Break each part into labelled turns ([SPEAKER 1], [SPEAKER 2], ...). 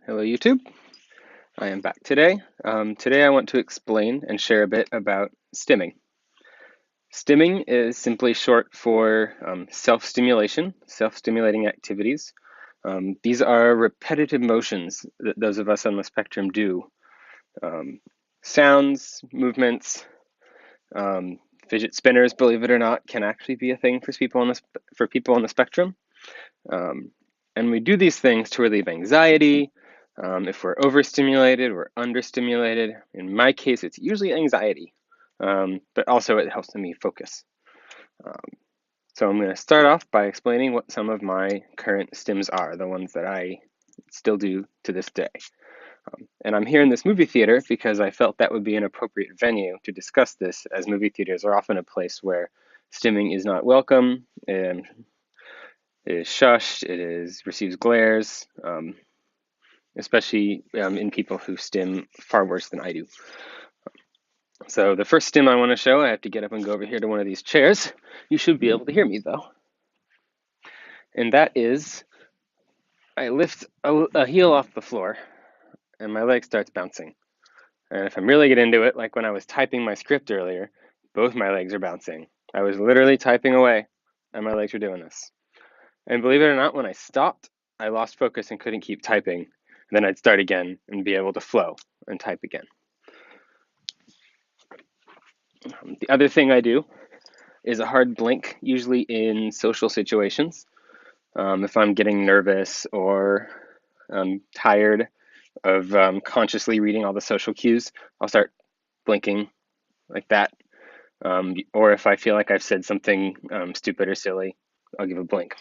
[SPEAKER 1] Hello YouTube, I am back today. Today I want to explain and share a bit about stimming. Stimming is simply short for self-stimulation, self-stimulating activities. These are repetitive motions that those of us on the spectrum do. Um, Sounds, movements, fidget spinners, believe it or not, can actually be a thing for people on the spectrum. Um, and we do these things to relieve anxiety. If we're overstimulated or understimulated, in my case, it's usually anxiety, but also it helps me focus. Um, so I'm going to start off by explaining what some of my current stims are, the ones that I still do to this day. And I'm here in this movie theater because I felt that would be an appropriate venue to discuss this, as movie theaters are often a place where stimming is not welcome and it is shushed, receives glares, especially in people who stim far worse than I do. So the first stim I want to show, I have to get up and go over here to one of these chairs. You should be able to hear me though. And that is, I lift a heel off the floor and my leg starts bouncing. And if I'm really get into it, like when I was typing my script earlier, both my legs are bouncing. I was literally typing away and my legs were doing this. And believe it or not, when I stopped, I lost focus and couldn't keep typing. And then I'd start again and be able to flow and type again. The other thing I do is a hard blink, usually in social situations. If I'm getting nervous or tired of consciously reading all the social cues, I'll start blinking like that. Or if I feel like I've said something stupid or silly, I'll give a blink.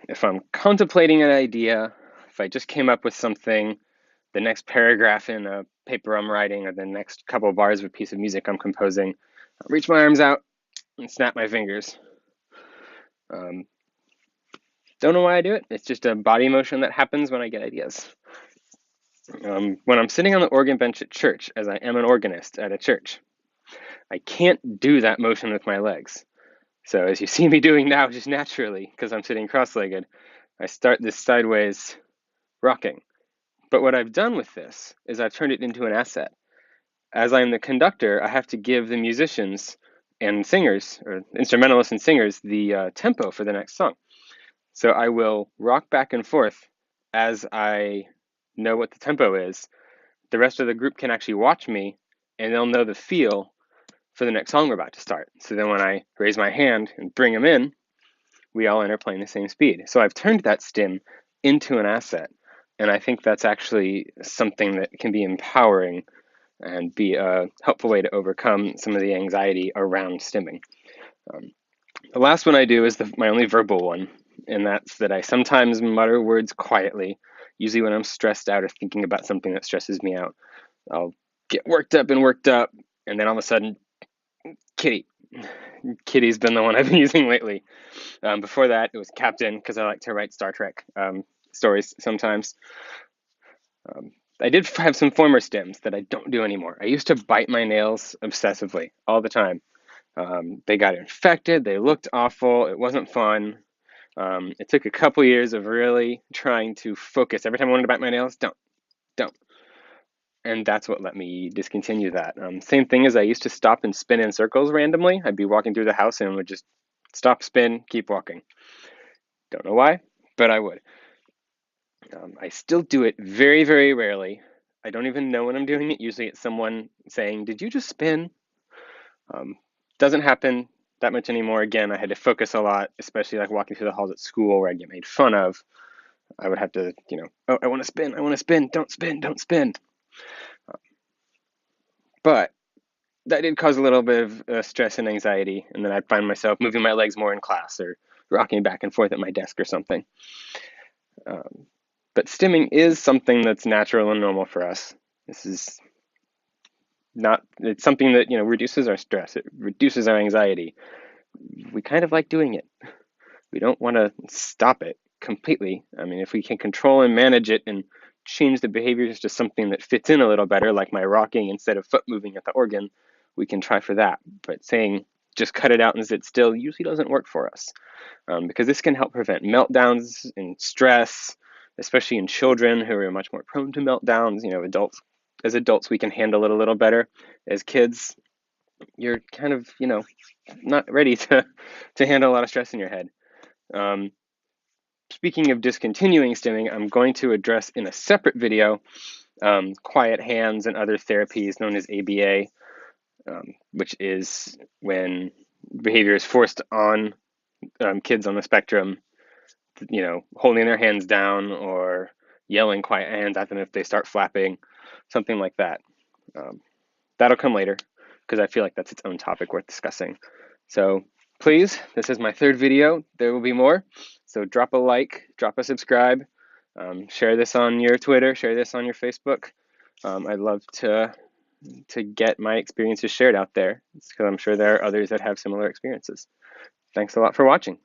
[SPEAKER 1] If I'm contemplating an idea, if I just came up with something, the next paragraph in a paper I'm writing, or the next couple of bars of a piece of music I'm composing, I'll reach my arms out and snap my fingers. Um, don't know why I do it. It's just a body motion that happens when I get ideas. When I'm sitting on the organ bench at church, as I am an organist at a church, I can't do that motion with my legs. So as you see me doing now, just naturally, because I'm sitting cross-legged, I start this sideways rocking. But what I've done with this is I've turned it into an asset. As I'm the conductor, I have to give the musicians and singers, or instrumentalists and singers, the tempo for the next song. So I will rock back and forth as I know what the tempo is. The rest of the group can actually watch me, and they'll know the feel for the next song we're about to start. So then when I raise my hand and bring them in, we all enter playing the same speed. So I've turned that stim into an asset. And I think that's actually something that can be empowering and be a helpful way to overcome some of the anxiety around stimming. The last one I do is my only verbal one, and that's that I sometimes mutter words quietly, usually when I'm stressed out or thinking about something that stresses me out. I'll get worked up, and then all of a sudden, Kitty. Kitty's been the one I've been using lately. Before that, it was Captain, because I like to write Star Trek stories sometimes. Um, I did have some former stims that I don't do anymore. I used to bite my nails obsessively all the time. They got infected, they looked awful, it wasn't fun. It took a couple years of really trying to focus. Every time I wanted to bite my nails, don't. And that's what let me discontinue that. Same thing as I used to stop and spin in circles randomly. I'd be walking through the house and would just stop, spin, keep walking. Don't know why, but I would. I still do it very, very rarely. I don't even know when I'm doing it. Usually it's someone saying, "Did you just spin?" Um, doesn't happen that much anymore. Again, I had to focus a lot, especially like walking through the halls at school where I'd get made fun of. I would have to, oh, I want to spin, don't spin, don't spin. But that did cause a little bit of stress and anxiety, and then I'd find myself moving my legs more in class or rocking back and forth at my desk or something. Um, but stimming is something that's natural and normal for us. This is not, it's something that, reduces our stress, it reduces our anxiety. We kind of like doing it. We don't want to stop it completely. I mean, if we can control and manage it and change the behaviors to something that fits in a little better, like my rocking instead of foot moving at the organ, we can try for that. But saying just cut it out and sit still usually doesn't work for us, because this can help prevent meltdowns and stress especially in children who are much more prone to meltdowns. As adults, we can handle it a little better. As kids, you're kind of, not ready to handle a lot of stress in your head. Um, Speaking of discontinuing stimming, I'm going to address in a separate video quiet hands and other therapies known as ABA, which is when behavior is forced on kids on the spectrum, holding their hands down or yelling quiet hands at them if they start flapping, something like that. Um, that'll come later because I feel like that's its own topic worth discussing. So please, this is my third video. There will be more. So drop a like, drop a subscribe, share this on your Twitter, share this on your Facebook. I'd love to get my experiences shared out there because I'm sure there are others that have similar experiences. Thanks a lot for watching.